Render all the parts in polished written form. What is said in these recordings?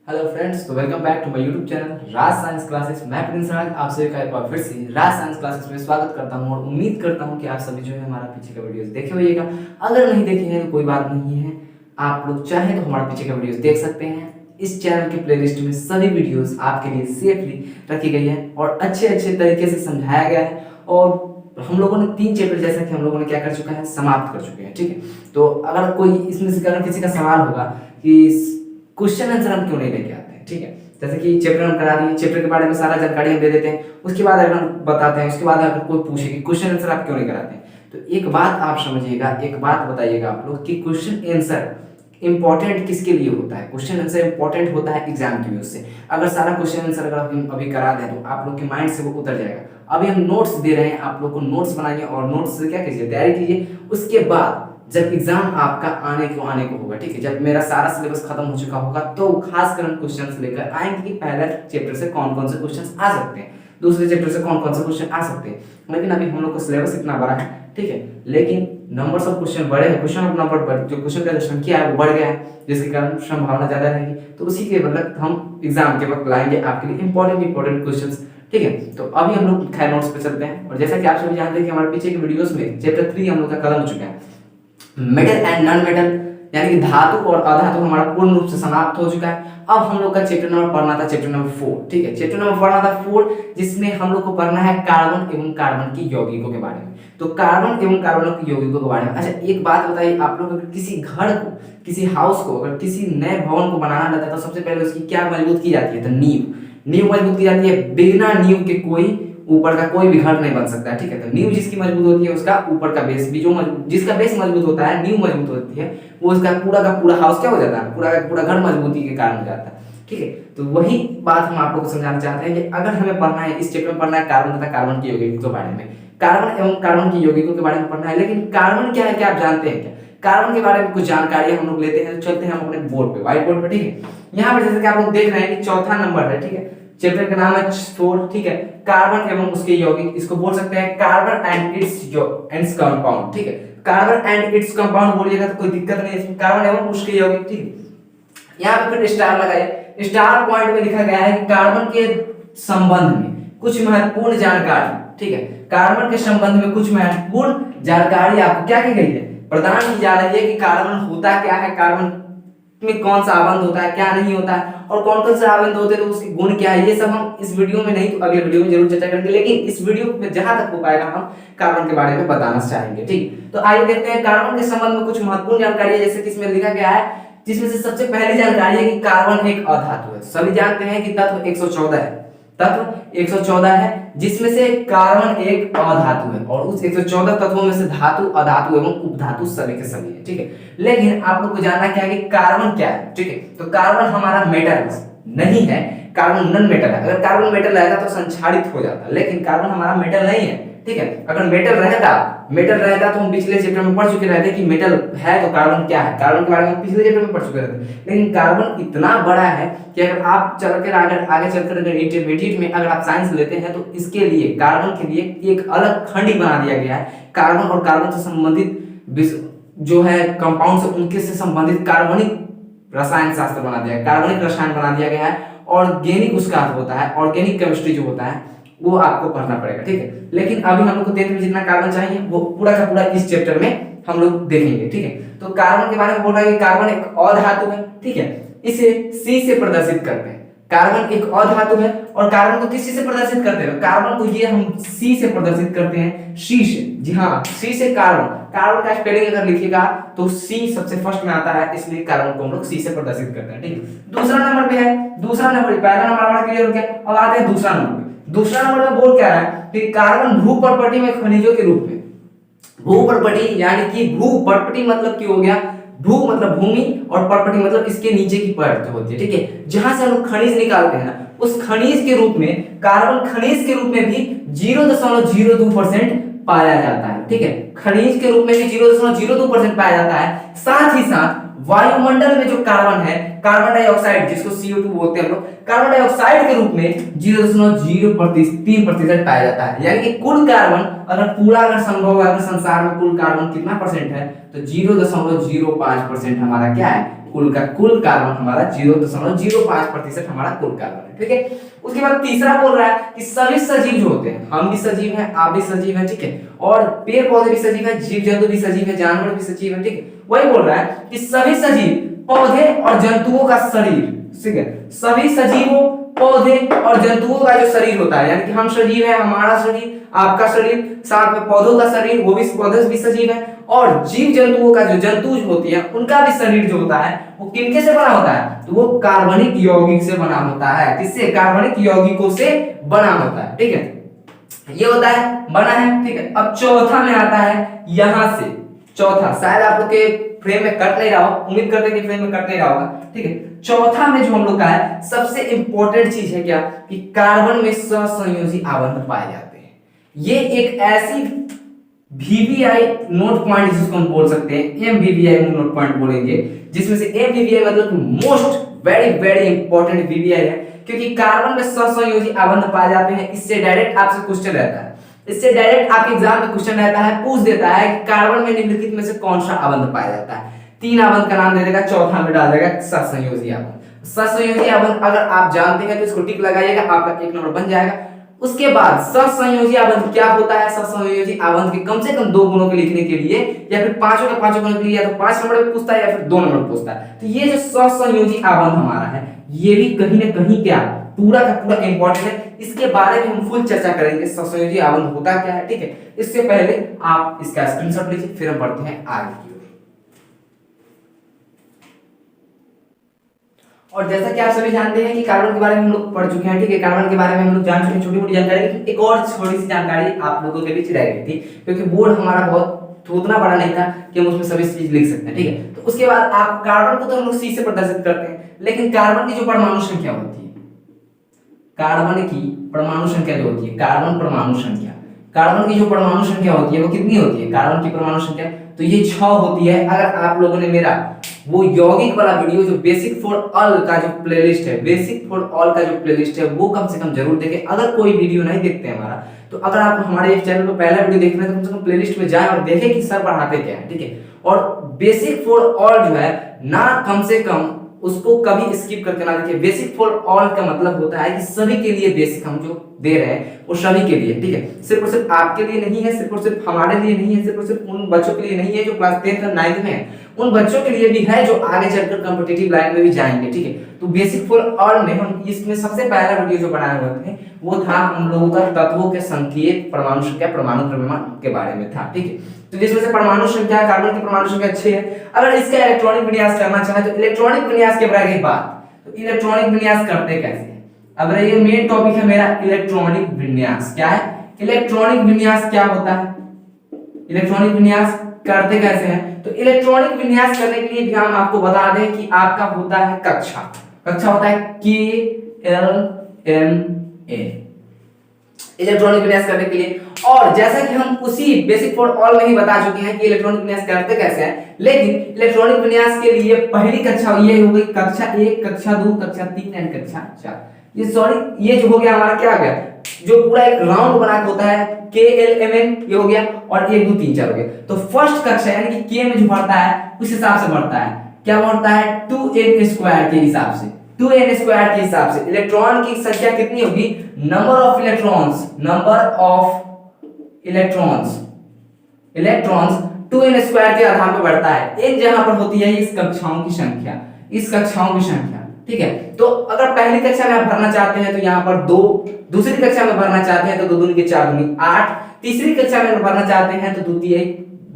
Hello friends, तो welcome back to my YouTube channel Raj science classes. मैं प्रिंस राज आप सभी का एक बार फिर से राज साइंस क्लासेस में स्वागत करता हूं और उम्मीद करता हूं कि आप सभी जो है हमारा पीछे का वीडियोस देखे होइएगा। अगर नहीं देखे हैं तो कोई बात नहीं है, आप लोग चाहें तो हमारा पीछे का वीडियोस देख सकते हैं। इस चैनल के प्लेलिस्ट में सभी वीडियोस आपके लिए सेफली रखी गई है और अच्छे अच्छे तरीके से समझाया गया है। और हम लोगों ने 3 चैप्टर जैसा कि हम लोगों ने क्या कर चुका है, समाप्त कर चुके हैं। ठीक है, तो अगर कोई इसमें से अगर किसी का सवाल होगा कि क्वेश्चन आंसर हम क्यों नहीं लेके आते हैं, ठीक है, जैसे कि चैप्टर हम करा दिए, चैप्टर के बारे में सारा जानकारी हम दे देते हैं, उसके बाद अगर हम बताते हैं, उसके बाद अगर कोई पूछे कि क्वेश्चन आंसर आप क्यों नहीं कराते हैं, तो एक बात आप समझिएगा, एक बात बताइएगा आप लोग कि क्वेश्चन आंसर इंपॉर्टेंट किसके लिए होता है। क्वेश्चन आंसर इंपॉर्टेंट होता है एग्जाम की व्यू से। अगर सारा क्वेश्चन आंसर अगर हम अभी करा दें तो आप लोग के माइंड से वो उतर जाएगा। अभी हम नोट्स दे रहे हैं, आप लोग को नोट्स बनाइए और नोट्स से क्या कीजिए, तैयारी कीजिए। उसके बाद जब एग्जाम आपका आने को होगा, ठीक है, जब मेरा सारा सिलेबस खत्म हो चुका होगा, तो खास कर हम क्वेश्चंस लेकर आएंगे कि पहले चैप्टर से कौन कौन से क्वेश्चंस आ सकते हैं, दूसरे चैप्टर से कौन कौन से क्वेश्चन आ सकते हैं। लेकिन अभी हम लोग का सिलेबस इतना बड़ा है, ठीक है, लेकिन नंबर्स ऑफ क्वेश्चन बड़े हैं, क्वेश्चन ऑफ नंबर जो क्वेश्चन का संख्या है वो बढ़ गया है, जिसके कारण संभावना ज्यादा रहेगी। तो उसी के मतलब हम एग्जाम के वक्त लाएंगे आपके लिए इंपॉर्टेंट क्वेश्चंस। ठीक है, तो अभी हम लोग खैर नोट्स पे चलते हैं। और जैसा कि आप सभी जानते हैं कि हमारे पीछे के वीडियोस में चैप्टर 3 हम लोग का खत्म हो चुका है। मेटल एंड नॉन मेटल यानी कि धातु और अधातु हमारा पूर्ण रूप से समाप्त हो चुका है। अब हम लोग का चैप्टर नंबर पढ़ना था, चैप्टर नंबर 4। ठीक है, चैप्टर नंबर पढ़ना था 4, जिसमें हम लोग को पढ़ना है कार्बन एवं कार्बन की यौगिकों के बारे में। तो कार्बन एवं कार्बन की यौगिकों के बारे में, अच्छा एक बात बताइए, आप लोग अगर किसी घर को, किसी हाउस को, अगर किसी नए भवन को बनाना रहता है तो सबसे पहले उसकी क्या मजबूत की जाती है, तो नींव मजबूत की जाती है। बिना नींव के कोई ऊपर का कोई भी घर नहीं बन सकता है। ठीक है, तो नींव जिसकी मजबूत होती है उसका ऊपर का बेस भी जो जिसका बेस मजबूत होता है, नींव मजबूत होती है, वो उसका पूरा का पूरा हाउस क्या हो जाता है, पूरा का पूरा घर मजबूती के कारण हो जाता है। ठीक है, तो वही बात हम आप लोगों को समझाना चाहते हैं कि अगर हमें पढ़ना है, इस चैप्टर में पढ़ना है कार्बन तथा कार्बन की यौगिकों के बारे में, कार्बन एवं कार्बन की यौगिकों के बारे में पढ़ना है। लेकिन कार्बन क्या है, क्या आप जानते हैं क्या? कार्बन के बारे में कुछ जानकारी हम लोग लेते हैं। तो चलते हैं हम अपने बोर्ड पे, व्हाइट बोर्ड पे। ठीक है, यहाँ पर जैसे कि आप लोग देख रहे हैं कि चौथा नंबर है, ठीक है, चैप्टर का नाम है 4। ठीक है, कार्बन एवं उसके यौगिक, इसको बोल सकते हैं कार्बन एंड इट्स कंपाउंड। ठीक है, कार्बन एंड इट्स कंपाउंड बोलिएगा तो कोई दिक्कत नहीं है इसमें, कार्बन एवं उसके यौगिक। ठीक है, यहाँ पे फिर स्टार लगाइए। स्टार पॉइंट में लिखा गया है कि कार्बन के संबंध में कुछ महत्वपूर्ण जानकारी। ठीक है, कार्बन के संबंध में कुछ महत्वपूर्ण जानकारी आपको क्या की गई है, प्रदान की जा रही है कि कार्बन होता क्या है, कार्बन में कौन सा आबंध होता है, क्या नहीं होता है, और कौन कौन से आबंध होते हैं तो उसके गुण क्या है। ये सब हम इस वीडियो में नहीं तो अगले वीडियो में जरूर चर्चा करेंगे, लेकिन इस वीडियो में जहां तक हो पाएगा हम कार्बन के बारे में बताना चाहेंगे। ठीक, तो आइए देखते हैं कार्बन के संबंध में कुछ महत्वपूर्ण जानकारी है, जैसे कि इसमें लिखा गया है, जिसमें से सबसे पहली जानकारी है कि कार्बन एक अधातु है। सभी जानते हैं कि तत्व 114 है, तत्व 114 है, जिसमें से कार्बन एक अधातु है और उस 114 तत्वों में से धातु, अधातु एवं उपधातु सभी के सभी है। ठीक है, लेकिन आप लोग को जानना क्या है कि कार्बन क्या है। ठीक है, तो कार्बन हमारा मेटल नहीं है, कार्बन नॉन मेटल है। अगर कार्बन मेटल रहेगा तो संक्षारित हो जाता, लेकिन कार्बन हमारा मेटल नहीं है। ठीक है, अगर मेटल रहेगा तो हम पिछले चैप्टर में पढ़ चुके रहते कि मेटल है तो कार्बन क्या है, कार्बन के बारे में पिछले चैप्टर में पढ़ चुके रहते। लेकिन कार्बन इतना बड़ा है कि अगर आप चलकर आगे चलकर अगर इंटरमीडिएट में अगर आप साइंस लेते हैं तो इसके लिए, कार्बन के लिए एक अलग खंड ही बना दिया गया है। कार्बन और कार्बन से संबंधित जो है कंपाउंड से उनके से संबंधित कार्बनिक रसायन शास्त्र बना दिया, कार्बनिक रसायन बना दिया गया है। ऑर्गेनिक उसका अर्थ होता है, ऑर्गेनिक केमिस्ट्री जो होता है वो आपको पढ़ना पड़ेगा। ठीक है, लेकिन अभी हम लोग को 10th में जितना कार्बन चाहिए वो पूरा का पूरा इस चैप्टर में हम लोग देखेंगे। ठीक है, तो कार्बन के बारे में बोल रहा है कि कार्बन एक अधातु है। ठीक है, इसे C से प्रदर्शित करते हैं। कार्बन एक अधातु है और कार्बन को किस चीज से प्रदर्शित करते हैं, कार्बन को ये हम C से प्रदर्शित करते हैं, C से। जी हाँ, C से कार्बन। कार्बन का स्पेलिंग अगर लिखिएगा तो C सबसे फर्स्ट में आता है, इसलिए कार्बन को हम लोग C से प्रदर्शित करते हैं। ठीक है, दूसरा नंबर पे है, दूसरा नंबर, पहला नंबर हमारा क्लियर हो गया। अब आते हैं दूसरा नंबर पे। दूसरा नंबर में बोल क्या है कि कार्बन भूपर्पटी में खनिजों के रूप में, भूपर्पटी यानी कि भूपर्पटी मतलब क्या हो गया, भू मतलब भूमि और पर्पटी मतलब इसके नीचे की परत होती है। ठीक है, जहां से हम लोग खनिज निकालते हैं ना, उस खनिज के रूप में, कार्बन खनिज के रूप में भी 0.02% पाया जाता है। ठीक है, खनिज के रूप में भी 0.02% पाया जाता है। साथ ही साथ वायुमंडल में जो कार्बन है, कार्बन डाइऑक्साइड जिसको CO2 बोलते हैं हम लोग, कार्बन डाइऑक्साइड के रूप में 0.03% पाया जाता है। यानी कि कुल कार्बन अगर पूरा अगर संभव है, अगर संसार में कुल कार्बन कितना परसेंट है तो 0.05% हमारा क्या है, कुल कार्बन हमारा 0.05% हमारा कुल कार्बन है, ठीक है। उसके बाद तीसरा बोल रहा है कि सभी सजीव जो होते हैं, हम भी सजीव हैं, आप भी सजीव हैं, ठीक है, और पेड़ पौधे भी सजीव हैं, जीव जंतु भी सजीव है, जानवर भी सजीव है, ठीक है। वही बोल रहा है कि सभी सजीव पौधे और जंतुओं का शरीर, ठीक है, सभी सजीवों पौधे और जंतुओं का जो शरीर होता है, यानी कि हम सजीव है, हमारा शरीर, आपका शरीर, साथ में पौधों का शरीर, वो भी पौधे भी सजीव है, और जीव जंतुओं का जो जंतु होती है उनका भी शरीर जो होता है वो किनके से बना होता है, तो वो कार्बनिक यौगिक से बना होता है। किससे? कार्बनिक यौगिकों से बना होता है, ठीक है। ये होता है बना है, ठीक है। अब चौथा में आता है यहां से, चौथा शायद आप लोग के फ्रेम में कट नहीं रहा हो, उम्मीद करते हैं कि फ्रेम में कट नहीं रहा होगा, ठीक है। चौथा में जो हम लोग का है सबसे इंपॉर्टेंट चीज है क्या, कि कार्बन में सहसंयोजी आबंध पाए जाते हैं। ये एक ऐसी VVI नोट पॉइंट जिसको हम बोल सकते हैं, MVVI नोट पॉइंट बोलेंगे, जिसमें से MVVI मतलब most very very important VVI है, क्योंकि कार्बन में सहसंयोजी आबंध पाए जाते हैं। इससे डायरेक्ट आपसे क्वेश्चन रहता है, इससे डायरेक्ट आपके एग्जाम में क्वेश्चन रहता है, पूछ देता है कि कार्बन में निम्नलिखित में से कौन सा आबंध पाया जाता है। 3 आबंध का नाम दे देगा, चौथा में डाल देगा सहसंयोजी आबंध। सहसंयोजी आबंध अगर आप जानते हैं तो इसको टिक लगाइएगा, आपका 1 नंबर बन जाएगा। उसके बाद सहसंयोजी आबंध क्या होता है, सहसंयोजी आबंध के कम से कम 2 गुणों के लिखने के लिए, या फिर पांचों के पांचों गुणों के लिए, या तो 5 नंबर पे पूछता है या फिर 2 नंबर पूछता है। तो ये जो सहसंयोजी आबंध हमारा है, ये भी कहीं ना कहीं क्या पूरा का पूरा इंपॉर्टेंट है। इसके बारे में हम फुल चर्चा करेंगे, सहसंयोजी आबंध होता क्या है, ठीक है। इससे पहले आप इसका स्क्रीनशॉट लीजिए, फिर हम बढ़ते हैं आगे की ओर। और जैसा कि आप सभी जानते हैं कि कार्बन के बारे में हम लोग पढ़ चुके हैं, ठीक है। कार्बन के बारे में हम लोग जान चुके हैं, छोटी मोटी जानकारी, लेकिन एक और छोटी सी जानकारी आप लोगों के बीच रह गई थी, क्योंकि बोर्ड हमारा बहुत उतना बड़ा नहीं था कि हम उसमें सभी चीज लिख सकते हैं, ठीक है। तो उसके बाद आप कार्बन को तो हम लोग C से प्रदर्शित करते हैं, लेकिन कार्बन की जो परमाणु संख्या होती है, कार्बन की परमाणु संख्या जो होती है, कार्बन परमाणु संख्या, कार्बन की जो परमाणु संख्या होती है वो कितनी होती है, कार्बन की परमाणु संख्या, तो ये 6 होती है। अगर आप लोगों ने मेरा वो यौगिक वाला वीडियो जो बेसिक फॉर ऑल का जो प्लेलिस्ट है, बेसिक फॉर ऑल का जो प्लेलिस्ट है, वो कम से कम जरूर देखें। अगर कोई वीडियो नहीं देखते हमारा, तो अगर आप हमारे इस चैनल पर पहला वीडियो देख रहे हैं तो कम से कम प्लेलिस्ट में जाएं और देखें कि सर पढ़ाते क्या है, ठीक है। और बेसिक फॉर ऑल जो है ना, कम से कम उसको कभी स्किप करके ना देखिए। बेसिक फॉर ऑल का मतलब होता है कि सभी के लिए बेसिक हम जो दे रहे हैं वो सभी के लिए, ठीक है। सिर्फ और सिर्फ आपके लिए नहीं है, सिर्फ और सिर्फ हमारे लिए नहीं है, सिर्फ और सिर्फ उन बच्चों के लिए नहीं है जो क्लास 10 और 9 में है, उन बच्चों के लिए भी है जो आगे चलकर कॉम्पिटिटिव लाइन में भी जाएंगे, ठीक है। तो बेसिक फॉर ऑल में हम इसमें सबसे पहला वीडियो जो बनाए हुए थे वो था हम लोगों का तत्वों के संकेत, परमाणु संख्या, परमाणु द्रव्यमान के बारे में था, ठीक है। तो जिसमें से परमाणु संख्या, कार्बन की परमाणु संख्या 6 है। अगर इसका इलेक्ट्रॉनिक विन्यास करना चाहे तो इलेक्ट्रॉनिक विन्यास के बारे में बात, तो इलेक्ट्रॉनिक विन्यास करते कैसे हैं। अब ये मेन टॉपिक है मेरा, इलेक्ट्रॉनिक विन्यास क्या है, इलेक्ट्रॉनिक विन्यास क्या होता है, इलेक्ट्रॉनिक विन्यास करते कैसे हैं। तो इलेक्ट्रॉनिक विन्यास करने के लिए भी हम आपको बता दें कि आपका होता है कक्षा, कक्षा होता है KLMA इलेक्ट्रॉनिक विन्यास करने के लिए। और जैसा कि हम उसी बेसिक फॉर ऑल में ही बता चुके हैं कि इलेक्ट्रॉनिक विन्यास करते कैसे हैं, लेकिन इलेक्ट्रॉनिक विन्यास के लिए पहली कक्षा ये हो गई कक्षा 1, कक्षा 2, कक्षा 3 एंड कक्षा 4। ये सॉरी ये जो हो गया हमारा क्या हो गया, जो पूरा एक राउंड बना के होता है KLMN, ये हो गया, और 1 2 3 4 हो गया। तो फर्स्ट कक्षा यानी कि K में जो बढ़ता है उस हिसाब से बढ़ता है, क्या बढ़ता है 2n² के हिसाब से, 2n² के हिसाब से इलेक्ट्रॉन की संख्या कितनी होगी, number of electrons, number of electrons 2n² के आधार पर बढ़ता है। n जहां पर होती है इस कक्षाओं की संख्या, इस कक्षाओं की संख्या, ठीक है। तो अगर पहली कक्षा में आप भरना चाहते हैं तो यहाँ पर 2, दूसरी कक्षा में भरना चाहते हैं तो 2 दूनी के 4 दूनी 8, तीसरी कक्षा में भरना चाहते हैं तो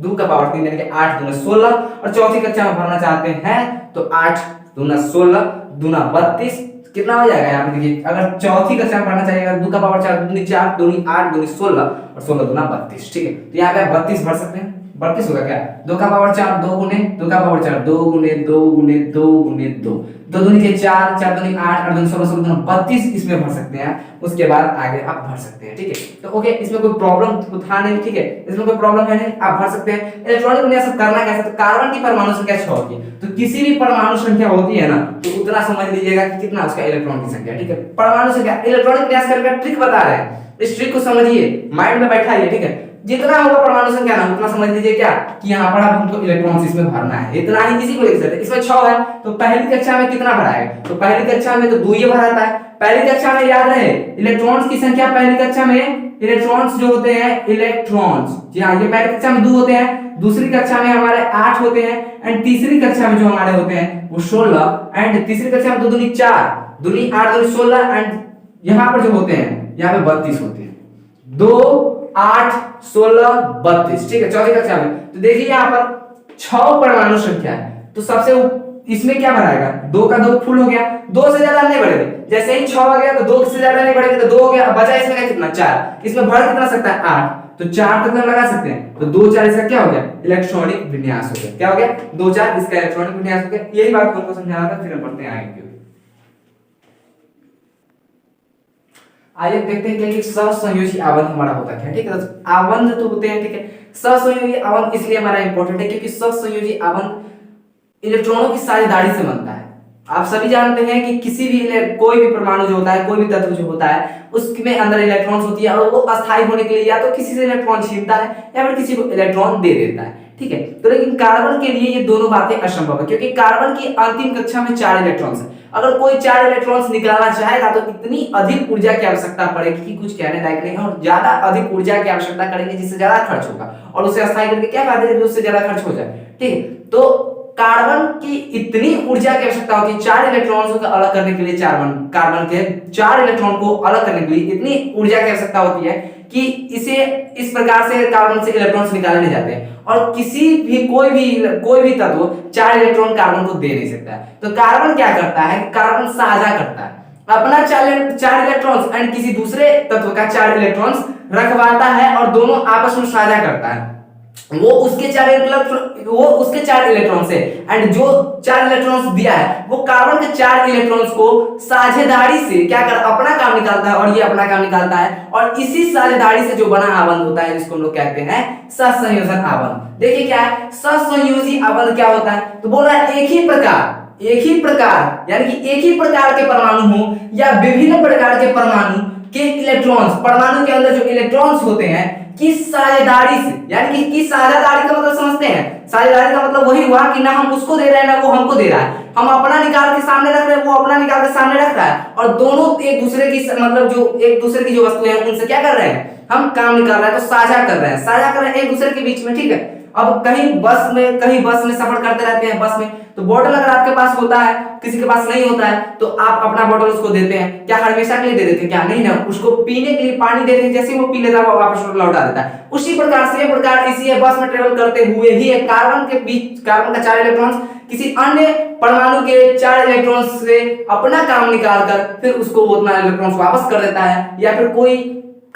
2 का पावर 3 यानी कि 8 दूना 16, और चौथी कक्षा में भरना चाहते हैं तो 8 दूना 16 दूना 32, कितना हो जाएगा यहाँ पे देखिए। अगर चौथी कक्षा में पढ़ना चाहिए 2 का पावर 4 दूनी 4 दूनी 8 दूनी 16 और 16 दूना 32, ठीक है। तो यहाँ पे आप 32 भर सकते हैं, 32 होगा क्या, 2 का पावर 4 2 गुने 2 का पावर 4 2 गुने 2 गुने 2 गुने 2, 2 दूनी के 4 4 दूनी 8 8 दूनी 16 16 दूना 32 इसमें भर सकते हैं। उसके बाद आगे आप भर सकते हैं, ठीक है। तो ओके, इसमें कोई प्रॉब्लम तो था नहीं, ठीक है, इसमें कोई प्रॉब्लम है नहीं, आप भर सकते हैं। इलेक्ट्रॉनिक विन्यास करना कैसे, तो कार्बन की परमाणु संख्या 6 होती है, तो किसी भी परमाणु संख्या होती है ना तो उतना समझ लीजिएगा कि कितना उसका इलेक्ट्रॉन की संख्या, ठीक है। परमाणु संख्या इलेक्ट्रॉनिक विन्यास करके ट्रिक बता रहे हैं, इस ट्रिक को समझिए, माइंड में बैठाइए, ठीक है। जितना होगा परमाणु संख्या ना उतना समझ लीजिए क्या कि यहाँ पर अब हमको इलेक्ट्रॉन्स इसमें भरना है, इतना ही किसी को लिख सकते हैं। इसमें 6 है तो पहली कक्षा में कितना भरा है, तो पहली कक्षा में तो 2 ही भरा था। पहली कक्षा में याद रहे इलेक्ट्रॉन्स की संख्या, पहली कक्षा में इलेक्ट्रॉन्स जो होते हैं इलेक्ट्रॉन्स, जी हाँ, ये पहली कक्षा में 2 होते हैं, दूसरी कक्षा में हमारे 8 होते हैं, एंड तीसरी कक्षा में जो हमारे होते हैं वो 16, एंड तीसरी कक्षा में 2 दूनी 4, दूनी 8 दूनी 16, एंड यहाँ पर जो होते हैं यहाँ पे 32 होते हैं, 2 8 16 32, ठीक है। चौथी कक्षा में तो देखिए यहाँ पर 6 परमाणु संख्या है, तो सबसे इसमें क्या भराएगा, 2 का 2 फुल हो गया, 2 से ज्यादा नहीं बढ़ेगा, जैसे ही 6 आ गया तो 2 से ज्यादा नहीं बढ़ेगा तो 2 हो गया, बचा इसमें का कितना 4, इसमें भर कितना सकता है 8, तो 4 तक हम लगा सकते हैं, तो 2 4 इसका क्या हो गया इलेक्ट्रॉनिक विन्यास हो गया, क्या हो गया 2 4 इसका इलेक्ट्रॉनिक विन्यास हो गया। यही बात को समझाना था, फिर हम पढ़ते हैं आगे। आइए देखते हैं कि सहसंयोजी आबंध हमारा होता क्या है, ठीक है। आबंध तो होते हैं, ठीक है। सहसंयोजी आबंध इसलिए हमारा इंपॉर्टेंट है क्योंकि सहसंयोजी आबंध इलेक्ट्रॉनों की साझेदारी से बनता है। आप सभी जानते हैं कि किसी भी कोई भी परमाणु जो होता है, कोई भी तत्व जो होता है, उसमें अंदर इलेक्ट्रॉन्स होती है और वो अस्थायी होने के लिए या तो किसी से इलेक्ट्रॉन छीनता है या फिर किसी को इलेक्ट्रॉन दे देता है, ठीक है। तो लेकिन कार्बन के लिए ये दोनों बातें असंभव है क्योंकि कार्बन की अंतिम कक्षा में 4 इलेक्ट्रॉन्स है। अगर कोई 4 इलेक्ट्रॉन्स निकालना चाहेगा तो इतनी अधिक ऊर्जा की आवश्यकता पड़ेगी कि कुछ कहने लायक नहीं है, और ज्यादा अधिक ऊर्जा की आवश्यकता करेंगे जिससे ज्यादा खर्च होगा, और उसे अस्थायी करके क्या फायदा है, उससे ज्यादा खर्च हो जाए, ठीक है। तो कार्बन की इतनी ऊर्जा की आवश्यकता होती है 4 इलेक्ट्रॉन्स को अलग करने के लिए, कार्बन के 4 इलेक्ट्रॉन को अलग करने के लिए इतनी ऊर्जा की आवश्यकता होती है कि इसे इस प्रकार से कार्बन से इलेक्ट्रॉन्स निकाले नहीं जाते हैं, और किसी भी कोई भी तत्व 4 इलेक्ट्रॉन कार्बन को दे नहीं सकता है। तो कार्बन क्या करता है, कार्बन साझा करता है अपना 4 इलेक्ट्रॉन्स एंड किसी दूसरे तत्व का 4 इलेक्ट्रॉन्स रखवाता है और दोनों आपस में साझा करता है। वो उसके 4 इलेक्ट्रॉन से, एंड जो 4 इलेक्ट्रॉन्स दिया है वो कार्बन के 4 इलेक्ट्रॉन्स को साझेदारी से क्या कर अपना काम निकालता है और ये अपना काम निकालता है, और इसी साझेदारी से जो बना आबंध होता है जिसको हम लोग कहते हैं सहसंयोजन आबंध। देखिए क्या है सहसंयोजी आबंध, क्या होता है, तो बोल रहा है एक ही प्रकार यानी कि एक ही प्रकार के परमाणु हो या विभिन्न प्रकार के परमाणु के इलेक्ट्रॉन्स, परमाणु के अंदर जो इलेक्ट्रॉन्स होते हैं की साझेदारी से, यानी कि साझेदारी का मतलब समझते हैं, साझेदारी का मतलब वही हुआ कि ना हम उसको दे रहे हैं ना वो हमको दे रहा है, हम अपना निकाल के सामने रख रहे हैं, वो अपना निकाल के सामने रख रहा है, और दोनों एक दूसरे की मतलब जो एक दूसरे की जो वस्तुएं हैं उनसे क्या कर रहे हैं, हम काम निकाल रहे हैं, तो साझा कर रहे हैं एक दूसरे के बीच में, ठीक है। अब कहीं बस में सफर करते रहते हैं, बस में तो बोतल अगर आपके पास होता है, किसी के पास नहीं होता है, तो आप अपना बोतल उसको देते हैं, क्या हमेशा के लिए दे देते हैं, क्या नहीं ना, उसको पीने के लिए पानी देते हैं, जैसे वो पी लेता है वो वापस लौटा देता है। उसी प्रकार से प्रकार इसी बस में ट्रेवल करते हुए ही कार्बन का 4 इलेक्ट्रॉन्स किसी अन्य परमाणु के 4 इलेक्ट्रॉन्स से अपना काम निकालकर फिर उसको उतना इलेक्ट्रॉन्स वापस कर देता है, या फिर कोई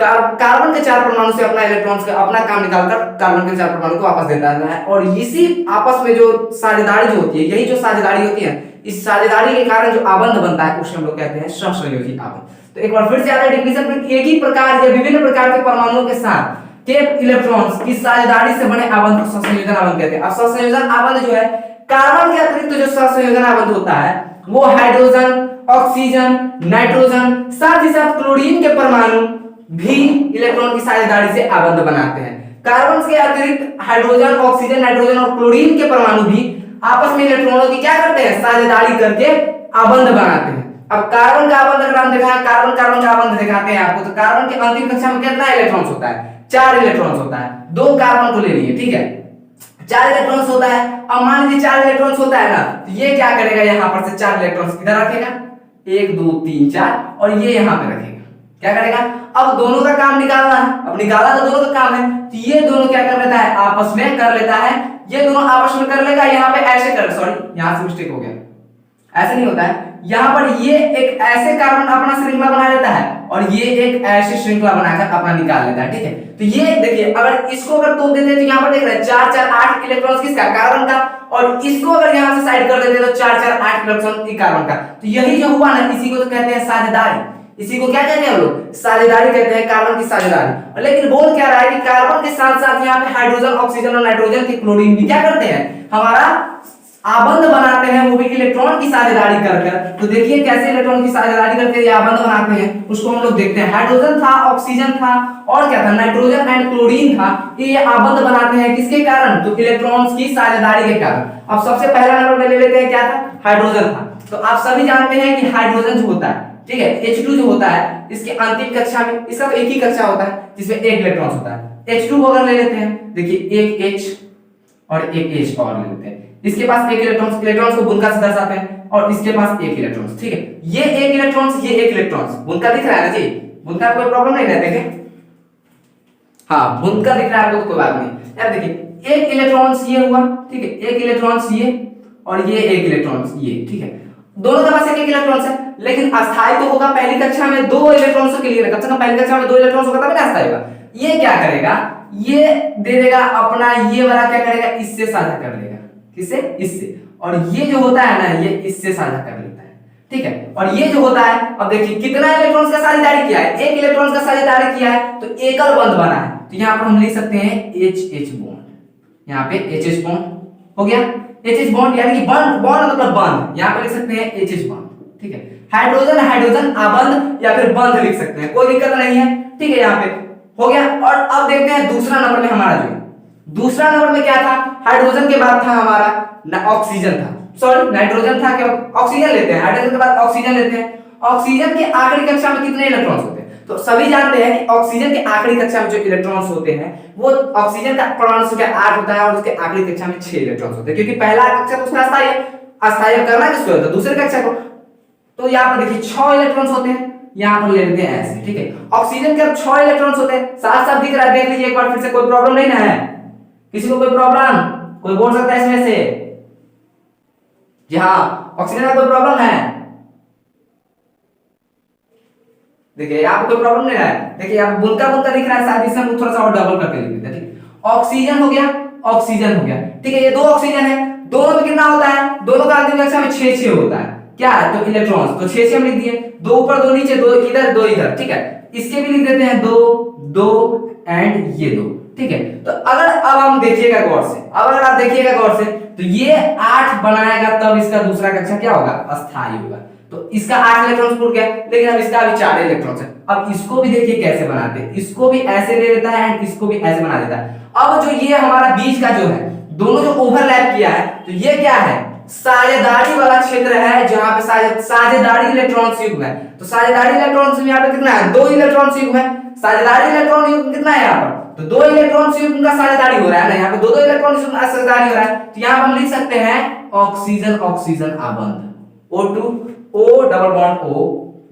कार्बन के 4 परमाणु से अपना इलेक्ट्रॉन्स का अपना काम निकालकर कार्बन के 4 परमाणु को वापस देता है, और इसी आपस में जो साझेदारी जो होती है, यही जो साझेदारी होती है, इस साझेदारी के कारण जो आबंध बनता है उसे हम लोग कहते हैं सहसंयोजी आबंध। तो एक बार फिर से आता है डिफिनेशन में, एक ही प्रकार या विभिन्न प्रकार के परमाणुओं के साथ के इलेक्ट्रॉन्स की साझेदारी से बने आबंध को सहसंयोजन आबंध कहते हैं। अब सहसंयोजन आबंध जो है, कार्बन के अतिरिक्त जो सहसंयोजन आबंध होता है वो हाइड्रोजन, ऑक्सीजन, नाइट्रोजन, साथ ही साथ क्लोरीन के परमाणु भी इलेक्ट्रॉन की साझेदारी से आबंध बनाते हैं। कार्बन के अतिरिक्त हाइड्रोजन, ऑक्सीजन, नाइट्रोजन और क्लोरीन के परमाणु भी आपस में इलेक्ट्रॉनों की क्या करते हैं, साझेदारी करके आबंध बनाते हैं। अब कार्बन का आबंध अगर हम देखें, कार्बन का आबंध दिखाते हैं आपको, तो कार्बन के अंतिम कक्षा में कितना इलेक्ट्रॉन्स होता है, 4 इलेक्ट्रॉन्स होता है। 2 कार्बन को ले लिए, ठीक है, 4 इलेक्ट्रॉन्स होता है। अब मान लीजिए 4 इलेक्ट्रॉन्स होता है ना, तो ये क्या करेगा, यहाँ पर से 4 इलेक्ट्रॉन्स इधर रखेगा, 1 2 3 4, और ये यहाँ पे रखेगा, क्या करेगा, अब दोनों का काम निकालना है, अब निकाला तो दोनों का काम है, तो ये दोनों क्या कर लेता है, आपस में कर लेता है, ये दोनों आपस में कर लेगा, यहाँ पे ऐसे कर, सॉरी यहाँ से मिस्टेक हो गया, ऐसे नहीं होता है, यहाँ पर ये एक ऐसे कार्बन अपना श्रृंखला बना लेता है और ये एक ऐसी श्रृंखला बनाकर अपना निकाल लेता है, ठीक है। तो ये देखिए, अगर इसको अगर तोड़ देते तो यहाँ पर देख रहे हैं 4 4 8 इलेक्ट्रॉन्स किसका, कार्बन का, और इसको अगर यहाँ से साइड कर देते तो 4 4 8 इलेक्ट्रॉन कार्बन का। तो यही जो हुआ ना, इसी को तो कहते हैं साझेदारी, इसी को क्या कहते हैं हम लोग, साझेदारी कहते हैं, कार्बन की साझेदारी। लेकिन बोल क्या रहा है कि कार्बन के साथ साथ यहाँ पे हाइड्रोजन, ऑक्सीजन और नाइट्रोजन के क्लोरीन भी क्या करते हैं, हमारा आबंध बनाते हैं, वो भी इलेक्ट्रॉन की साझेदारी कर कर। तो देखिए कैसे इलेक्ट्रॉन की साझेदारी करके ये आबंध बनाते हैं, उसको हम लोग देखते हैं। हाइड्रोजन था, ऑक्सीजन था, और क्या था, नाइट्रोजन एंड क्लोरीन था। ये आबंध बनाते हैं किसके कारण, तो इलेक्ट्रॉन्स की साझेदारी के कारण। अब सबसे पहला नंबर में ले लेते हैं, क्या था, हाइड्रोजन था। तो आप सभी जानते हैं कि हाइड्रोजन जो होता है, ठीक है, H2 जो होता है, इसके अंतिम कक्षा में, इसका तो एक ही कक्षा होता है जिसमें एक इलेक्ट्रॉन होता है। H2 को अगर ले लेते हैं, देखिए एक H और एक H और ले लेते हैं, इसके पास एक इलेक्ट्रॉन, इलेक्ट्रॉन्स को बुनका से दर्शाते हैं, और इसके पास एक इलेक्ट्रॉन, ठीक है, ये एक इलेक्ट्रॉन, ये एक इलेक्ट्रॉन, बुनका दिख रहा है ना जी, बुनका कोई प्रॉब्लम नहीं है, देखें, हाँ बुनका दिख रहा है आपको, कोई बात नहीं यार। देखिए एक इलेक्ट्रॉन ये हुआ, ठीक है, एक इलेक्ट्रॉन ये, और ये एक इलेक्ट्रॉन ये, ठीक है, दोनों के पास एक एक इलेक्ट्रॉन है, लेकिन अस्थायी तो होगा पहली कक्षा में दो इलेक्ट्रॉनों के लिए, कम से कम पहली कक्षा में दो इलेक्ट्रॉन होगा तभी ना अस्थायी होगा। ये क्या करेगा, ये दे देगा अपना, ये वाला क्या करेगा, इससे साझा कर लेगा, किससे, इससे, और ये जो होता है ना, ये इससे साझा कर लेता है, ठीक है। और ये जो होता है, अब देखिए कितना इलेक्ट्रॉन्स का साझेदारी किया है, एक इलेक्ट्रॉन का साझेदारी किया है, तो एकल बंध बना है। तो यहां पर हम लिख सकते हैं HH बॉन्ड, यहां पे HH बॉन्ड हो गया, HH बॉन्ड यानी कि बॉन्ड, बॉन्ड मतलब बंध, यहां पे लिख सकते हैं HH बॉन्ड, ठीक है। हाइड्रोजन हाइड्रोजन आबंध या फिर बंध लिख सकते हैं, कोई दिक्कत नहीं है, ठीक है, यहां पे हो गया। और अब देखते हैं दूसरा नंबर में हमारा जो, दूसरा नंबर में क्या था, हाइड्रोजन के बाद था हमारा ऑक्सीजन था, सॉरी नाइट्रोजन था, क्या ऑक्सीजन लेते हैं, हाइड्रोजन के बाद ऑक्सीजन लेते हैं। ऑक्सीजन के आखिरी कक्षा में कितने इलेक्ट्रॉन्स होते हैं, तो सभी जानते हैं कि ऑक्सीजन के आखिरी कक्षा में जो इलेक्ट्रॉन्स होते हैं, वो ऑक्सीजन का परमाणु संख्या 8 होता है, और उसके आखिरी कक्षा में 6 इलेक्ट्रॉन्स होते हैं, क्योंकि पहला कक्षा तो उसका अस्थायी है, अस्थायी करना किसको होता है, दूसरे कक्षा को। तो यहाँ पर देखिए 6 इलेक्ट्रॉन्स होते हैं, यहाँ पर ले लेते हैं ऐसे, ठीक है। ऑक्सीजन के 6 इलेक्ट्रॉन्स होते हैं, साथ साथ दिख रहा है, देख लीजिए एक बार फिर से, कोई प्रॉब्लम नहीं ना है, किसी को कोई प्रॉब्लम, कोई बोल सकता है इसमें से, जी हाँ, ऑक्सीजन का कोई प्रॉब्लम है, देखिए यहाँ पे कोई प्रॉब्लम नहीं है, देखिए यहाँ बुनका बुनका दिख रहा है, शायद इसे हम थोड़ा सा और डबल करके लिख देते हैं, ठीक। ऑक्सीजन हो गया, ऑक्सीजन हो गया, ठीक है, ये दो ऑक्सीजन है, दोनों में कितना होता है, दोनों का अंतिम कक्षा में 6 होता है, क्या है, तो इलेक्ट्रॉन्स, तो 6 हम लिख दिए, दो ऊपर दो नीचे, दो इधर दो इधर, ठीक है। इसके भी लिख देते हैं दो दो एंड ये दो, ठीक है। तो अगर अब हम देखिएगा गौर से, अब अगर आप देखिएगा गौर से, तो ये 8 बनाएगा, तब इसका दूसरा कक्षा क्या होगा, अस्थायी होगा। तो इसका 8 इलेक्ट्रॉन टूट गया, लेकिन अब इसका अभी 4 इलेक्ट्रॉन है। अब इसको भी देखिए कैसे बनाते हैं, इसको भी ऐसे ले लेता है एंड इसको भी ऐसे बना देता है। अब जो ये हमारा बीच का जो है, दोनों जो ओवरलैप किया है, तो ये क्या है, साझेदारी वाला क्षेत्र है, जहां पे साझेदारी इलेक्ट्रॉन युग्म है। तो साझेदारी इलेक्ट्रॉन यहाँ पे कितना है, 2 इलेक्ट्रॉन युग्म है। साझेदारी इलेक्ट्रॉन युग्म कितना है यहाँ पर, तो 2 इलेक्ट्रॉन युग्म का साझेदारी हो रहा है ना, यहाँ पे 2 इलेक्ट्रॉन युग्म का साझेदारी हो रहा है। तो यहाँ पर हम लिख सकते हैं ऑक्सीजन ऑक्सीजन आबंध, O2 O double bond O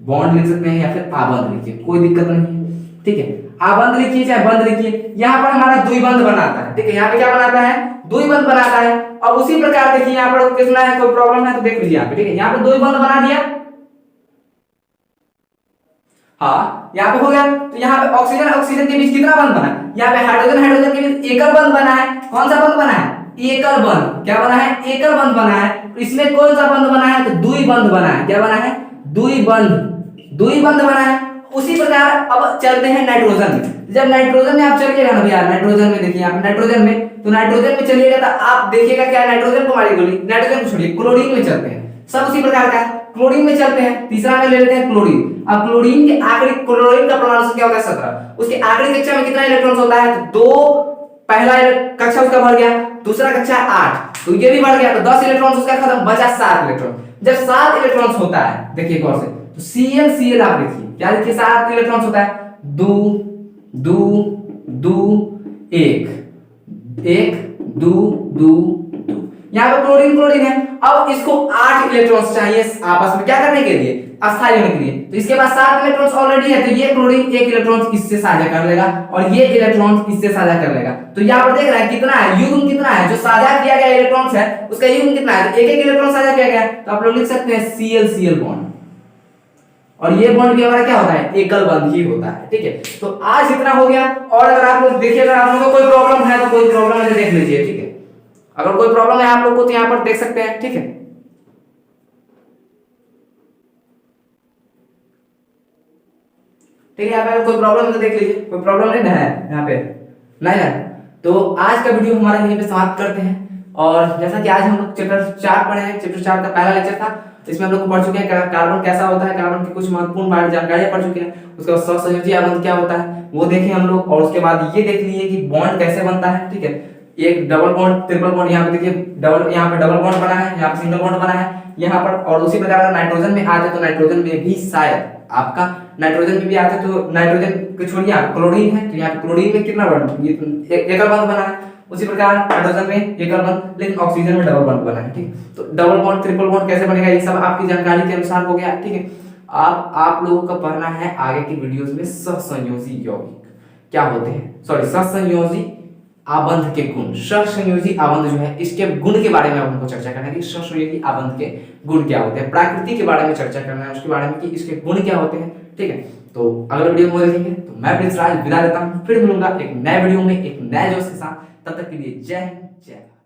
bond लिख सकते हैं, या फिर आबंध लिखिए, कोई दिक्कत नहीं है, ठीक है। आबंध लिखिए चाहे बंध लिखिए, यहाँ पर हमारा द्विबंध बनाता है, ठीक है, यहाँ पे क्या बनाता है, द्विबंध बनाता है। अब उसी प्रकार देखिए यहाँ पर कितना है, कोई प्रॉब्लम है तो देख लीजिए यहाँ पे, ठीक है, यहाँ पे द्विबंध बना दिया, हाँ यहाँ पे हो गया। तो यहाँ पे ऑक्सीजन ऑक्सीजन के बीच कितना बंध बना है, यहाँ पे हाइड्रोजन हाइड्रोजन के बीच एकल बंध बना है। कौन सा बंध बना है, एकल बंध, क्या बना है, एकल बंध बना है। इसमें कौन सा बंध बना है, तो द्विबंध बना है, क्या बना है, द्विबंध, द्विबंध बना है। उसी प्रकार अब चलते हैं नाइट्रोजन में। जब नाइट्रोजन में आप चलिएगा ना भैया, नाइट्रोजन में देखिए, आप नाइट्रोजन में, तो नाइट्रोजन में चलिएगा तो आप देखिएगा क्या, नाइट्रोजन को मारी गोली, नाइट्रोजन को छोड़िए, क्लोरीन में चलते हैं, सब उसी प्रकार का क्लोरीन में चलते हैं। तीसरा में ले लेते हैं क्लोरीन। अब क्लोरीन के आखिरी, क्लोरीन का परमाणु संख्या होता है 17, उसके आखिरी कक्षा में कितना इलेक्ट्रॉन होता है, तो 2, पहला कक्षा उसका बढ़ गया, दूसरा कक्षा 8, तो ये भी बढ़ गया, तो 10 इलेक्ट्रॉन उसका खत्म, बचा 7 इलेक्ट्रॉन। जब 7 इलेक्ट्रॉन होता है, देखिए गौर से, तो Cl आप लिखिए, क्या लिखिए, 7 इलेक्ट्रॉन होता है, 2 2 2 1 1 2 2 2, यहाँ पे क्लोरीन क्लोरीन है। अब इसको 8 इलेक्ट्रॉन्स चाहिए आपस में क्या करने के लिए, अस्थायी होने के लिए। तो इसके पास 7 इलेक्ट्रॉन्स ऑलरेडी है, तो ये क्लोरीन 1 इलेक्ट्रॉन इससे साझा कर लेगा, और ये इलेक्ट्रॉन इससे साझा कर लेगा। तो यहाँ पर देख रहा है कितना है, युग्म कितना है, जो साझा किया गया इलेक्ट्रॉन्स है उसका युग्म कितना है, एक एक इलेक्ट्रॉन साझा किया गया है। तो आप लोग लिख सकते हैं Cl Cl बॉन्ड, और ये बॉन्ड भी हमारा क्या होता है, एकल बंध ही होता है, ठीक है। तो आज इतना हो गया। और अगर आप लोग देखिए, अगर आप लोगों को कोई प्रॉब्लम है तो कोई प्रॉब्लम है तो देख लीजिए, ठीक है। अगर कोई प्रॉब्लम है आप लोग को तो यहाँ पर देख सकते हैं, ठीक है। ठीक है, अगर कोई प्रॉब्लम है तो देख लीजिए, कोई प्रॉब्लम नहीं है यहाँ पे, नहीं है। तो आज का वीडियो हमारा यहीं पे समाप्त करते हैं, और जैसा कि आज हम लोग चैप्टर 4 पढ़े हैं, चैप्टर 4 का पहला लेक्चर था, इसमें हम लोग पढ़ चुके हैं कार्बन कैसा होता है, कार्बन की कुछ महत्वपूर्ण जानकारियां पढ़ चुके हैं। उसके बाद सहसंयोजी आबंध क्या होता है वो देखें हम लोग, और उसके बाद ये देख लिए कि बॉन्ड कैसे बनता है। ठीक है, एक डबल बॉन्ड, ट्रिपल बॉन्ड, यहाँ पे देखिए डबल, यहाँ पे डबल बॉन्ड बना है, यहाँ पे सिंगल बॉन्ड बना है यहाँ पर। और उसी प्रकार अगर नाइट्रोजन में आते तो नाइट्रोजन में भी शायद आपका नाइट्रोजन में भी आते तो नाइट्रोजन के छोड़िए आप क्लोरीन है, तो यहाँ पे क्लोरीन में कितना बॉन्ड, एकल बॉन्ड बना है। उसी प्रकार हाइड्रोजन में एकल बॉन्ड, लेकिन ऑक्सीजन में डबल बॉन्ड बना है। ठीक, तो डबल बॉन्ड ट्रिपल बॉन्ड कैसे बनेगा ये सब आपकी जानकारी के अनुसार हो गया। ठीक है, अब आप लोगों का पढ़ना है आगे की वीडियोस में सहसंयोजी यौगिक क्या होते हैं, सॉरी सहसंयोजी आबंध के गुण। सहसंयोजी आबंध जो है इसके गुण के बारे में हमको चर्चा करना है कि सहसंयोजी आबंध के गुण क्या होते हैं, प्रकृति के बारे में चर्चा करना है उसके बारे में कि इसके गुण क्या होते हैं। ठीक है, तो अगले वीडियो में देखेंगे। तो मैं प्रिंस राज विदा लेता हूँ, फिर मिलूंगा एक नए वीडियो में एक नए जोश के साथ। तब तक के लिए जय हिंद, जय भारत।